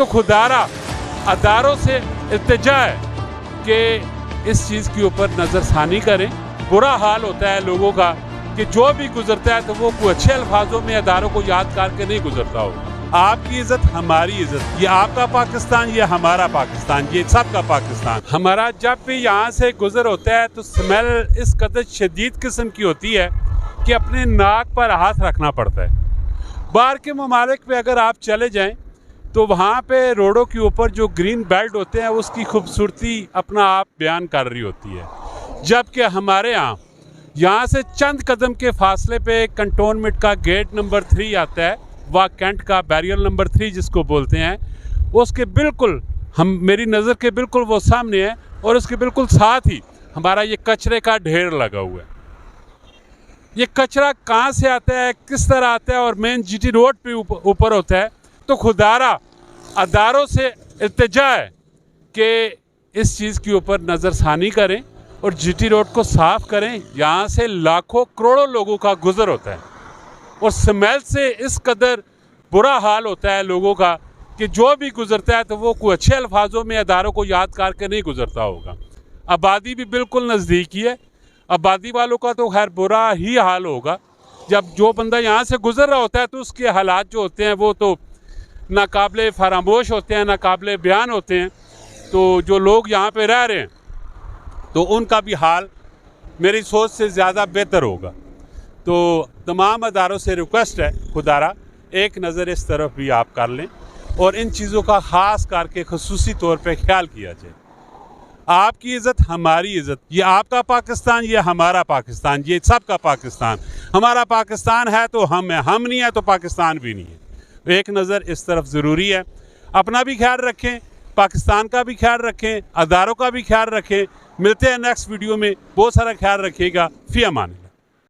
तो खुदारा अदारों से इल्तिजा है कि इस चीज़ के ऊपर नज़रसानी करें। बुरा हाल होता है लोगों का कि जो भी गुजरता है तो वो कोई अच्छे अल्फाजों में अदारों को याद करके नहीं गुजरता हो। आपकी इज्जत हमारी इज्जत, ये आपका पाकिस्तान, ये हमारा पाकिस्तान, ये सबका पाकिस्तान। हमारा जब भी यहाँ से गुजर होता है तो स्मेल इस कदर शदीद किस्म की होती है कि अपने नाक पर हाथ रखना पड़ता है। बाहर के ममालिक पे अगर आप चले जाएं तो वहाँ पे रोडों के ऊपर जो ग्रीन बेल्ट होते हैं उसकी खूबसूरती अपना आप बयान कर रही होती है, जबकि हमारे यहाँ से चंद कदम के फासले पे कंटोनमेंट का गेट नंबर 3 आता है, वह कैंट का बैरियर नंबर 3 जिसको बोलते हैं, उसके बिल्कुल मेरी नज़र के बिल्कुल वो सामने है और उसके बिल्कुल साथ ही हमारा ये कचरे का ढेर लगा हुआ है। ये कचरा कहाँ से आता है, किस तरह आता है और मेन जीटी रोड पे ऊपर होता है। तो खुदारा अदारों से इल्तिजा है कि इस चीज़ के ऊपर नज़रसानी करें और जीटी रोड को साफ़ करें। यहाँ से लाखों करोड़ों लोगों का गुजर होता है और स्मेल से इस कदर बुरा हाल होता है लोगों का कि जो भी गुजरता है तो वो कोई अच्छे अल्फाजों में अदारों को याद करके नहीं गुजरता होगा। आबादी भी बिल्कुल नज़दीक ही है। आबादी वालों का तो खैर बुरा ही हाल होगा। जब जो बंदा यहाँ से गुजर रहा होता है तो उसके हालात जो होते हैं वो तो नाकाबिले फरामोश होते हैं, नाकाबिले बयान होते हैं। तो जो लोग यहाँ पे रह रहे हैं तो उनका भी हाल मेरी सोच से ज़्यादा बेहतर होगा। तो तमाम अदारों से रिक्वेस्ट है, खुदारा एक नज़र इस तरफ भी आप कर लें और इन चीज़ों का ख़ास करके खसूसी तौर पे ख्याल किया जाए। आपकी इज़्ज़त हमारी इज़्ज़त, ये आपका पाकिस्तान, ये हमारा पाकिस्तान, ये सबका पाकिस्तान। हमारा पाकिस्तान है तो हम है, हम नहीं है तो पाकिस्तान भी नहीं है। एक नज़र इस तरफ ज़रूरी है। अपना भी ख्याल रखें, पाकिस्तान का भी ख्याल रखें, अदारों का भी ख्याल रखें। मिलते हैं नेक्स्ट वीडियो में। बहुत सारा ख्याल रखिएगा। फ़ी अमान।